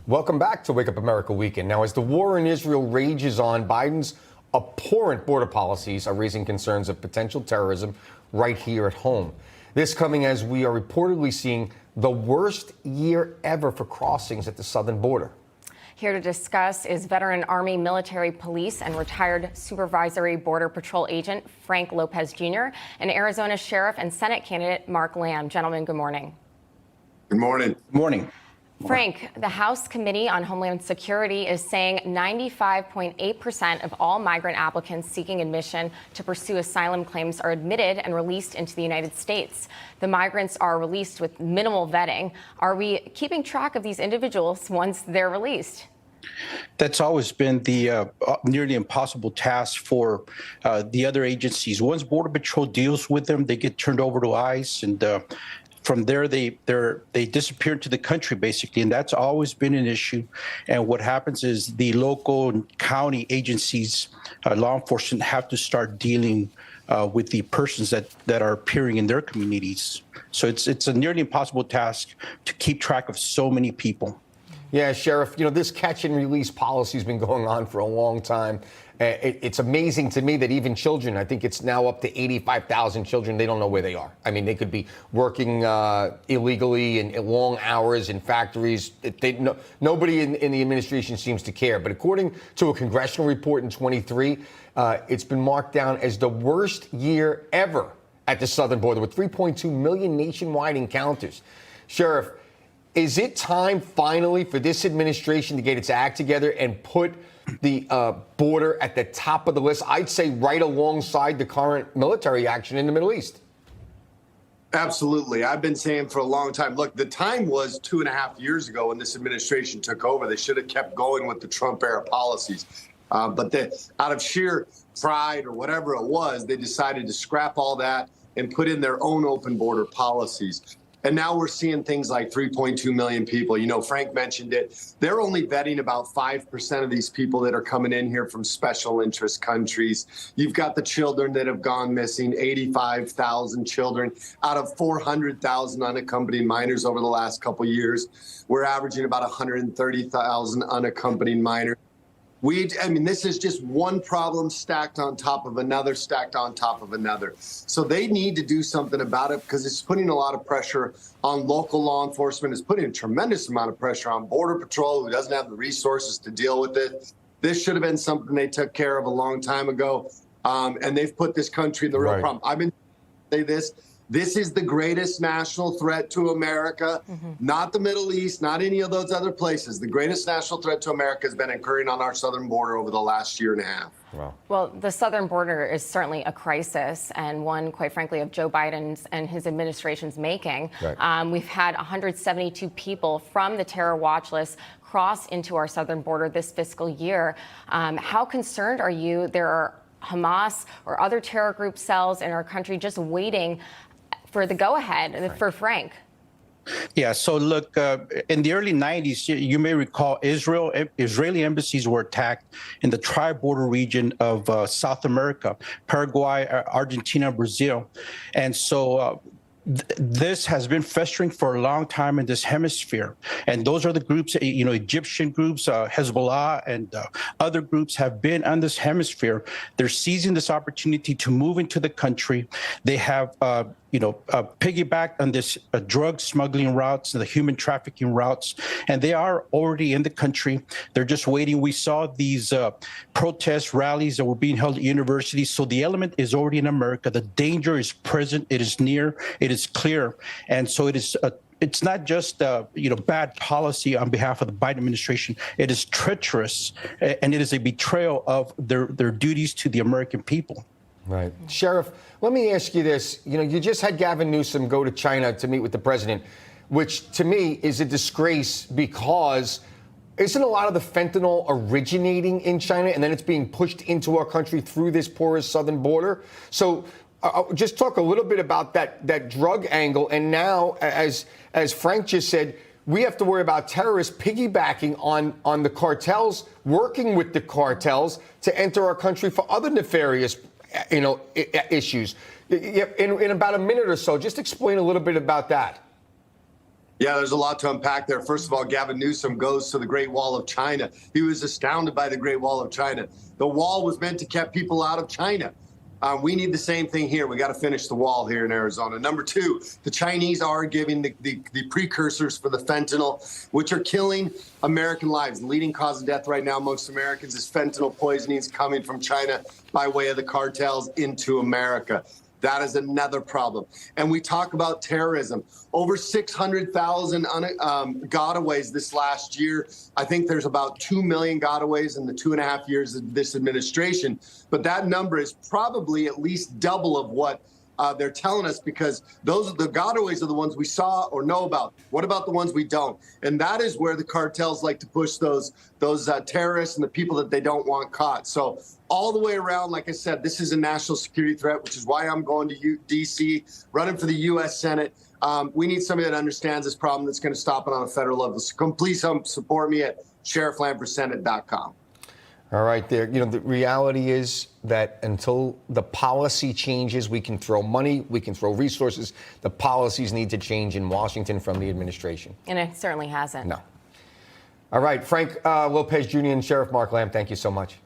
Welcome back to Wake Up America Weekend. Now, as the war in Israel rages on, Biden's abhorrent border policies are raising concerns of potential terrorism right here at home. This coming as we are reportedly seeing the worst year ever for crossings at the southern border. Here to discuss is veteran Army military police and retired supervisory border patrol agent Frank Lopez Jr. and Arizona Sheriff and Senate candidate Mark Lamb. Gentlemen, good morning. Good morning. Good morning. Frank, the House Committee on Homeland Security is saying 95.8% of all migrant applicants seeking admission to pursue asylum claims are admitted and released into the United States. The migrants are released with minimal vetting. Are we keeping track of these individuals once they're released? That's always been the nearly impossible task for the other agencies. Once Border Patrol deals with them, they get turned over to ICE, and from there, they disappear into the country, basically, and that's always been an issue. And what happens is the local and county agencies, law enforcement, have to start dealing with the persons that are appearing in their communities. So it's a nearly impossible task to keep track of so many people. Yeah, Sheriff, this catch and release policy has been going on for a long time. It's amazing to me that even children, I think it's now up to 85,000 children, they don't know where they are. I mean, they could be working illegally in long hours in factories. Nobody in the administration seems to care. But according to a congressional report in 23, it's been marked down as the worst year ever at the southern border with 3.2 million nationwide encounters. Sheriff, is it time finally for this administration to get its act together and put the border at the top of the list? I'd say right alongside the current military action in the Middle East. Absolutely. I've been saying for a long time, look, the time was 2.5 years ago when this administration took over. They should have kept going with the Trump era policies. But out of sheer pride or whatever it was, they decided to scrap all that and put in their own open border policies. And now we're seeing things like 3.2 million people. Frank mentioned it. They're only vetting about 5% of these people that are coming in here from special interest countries. You've got the children that have gone missing, 85,000 children out of 400,000 unaccompanied minors over the last couple of years. We're averaging about 130,000 unaccompanied minors. This is just one problem stacked on top of another, stacked on top of another. So they need to do something about it because it's putting a lot of pressure on local law enforcement. It's putting a tremendous amount of pressure on Border Patrol, who doesn't have the resources to deal with it. This should have been something they took care of a long time ago. And they've put this country in the real problem. I've been saying this. This is the greatest national threat to America, not the Middle East, not any of those other places. The greatest national threat to America has been occurring on our southern border over the last year and a half. Wow. Well, the southern border is certainly a crisis, and one, quite frankly, of Joe Biden's and his administration's making. Right. We've had 172 people from the terror watch list cross into our southern border this fiscal year. How concerned are you? There are Hamas or other terror group cells in our country just waiting for the go-ahead for Frank. Yeah, so look, in the early 90s, you may recall Israeli embassies were attacked in the tri-border region of South America, Paraguay, Argentina, Brazil. And so this has been festering for a long time in this hemisphere. And those are the groups, Egyptian groups, Hezbollah, and other groups have been on this hemisphere. They're seizing this opportunity to move into the country. They have piggybacked on this drug smuggling routes, the human trafficking routes, and they are already in the country. They're just waiting. We saw these protest rallies that were being held at universities. So the element is already in America. The danger is present. It is near. It is clear. And so it is it's not just bad policy on behalf of the Biden administration. It is treacherous, and it is a betrayal of their duties to the American people. Right. Sheriff, let me ask you this. You just had Gavin Newsom go to China to meet with the president, which to me is a disgrace because isn't a lot of the fentanyl originating in China and then it's being pushed into our country through this porous southern border? So just talk a little bit about that drug angle. And now, as Frank just said, we have to worry about terrorists piggybacking on the cartels, working with the cartels to enter our country for other nefarious issues. In about a minute or so, just explain a little bit about that. Yeah, there's a lot to unpack there. First of all, Gavin Newsom goes to the Great Wall of China. He was astounded by the Great Wall of China. The wall was meant to keep people out of China. We need the same thing here. We got to finish the wall here in Arizona. Number two, the Chinese are giving the precursors for the fentanyl, which are killing American lives. The leading cause of death right now amongst Americans is fentanyl poisonings coming from China by way of the cartels into America. That is another problem. And we talk about terrorism. Over 600,000 gotaways this last year. I think there's about 2 million gotaways in the 2.5 years of this administration. But that number is probably at least double of what they're telling us, because those the gotaways are the ones we saw or know about. What about the ones we don't? And that is where the cartels like to push those terrorists and the people that they don't want caught. So all the way around, like I said, this is a national security threat, which is why I'm going to D.C., running for the U.S. Senate. We need somebody that understands this problem that's going to stop it on a federal level. So please support me at sherifflamforsenate.com. All right, there. You know, the reality is that until the policy changes, we can throw money, we can throw resources. The policies need to change in Washington from the administration. And it certainly hasn't. No. All right, Frank Lopez Jr. and Sheriff Mark Lamb, thank you so much.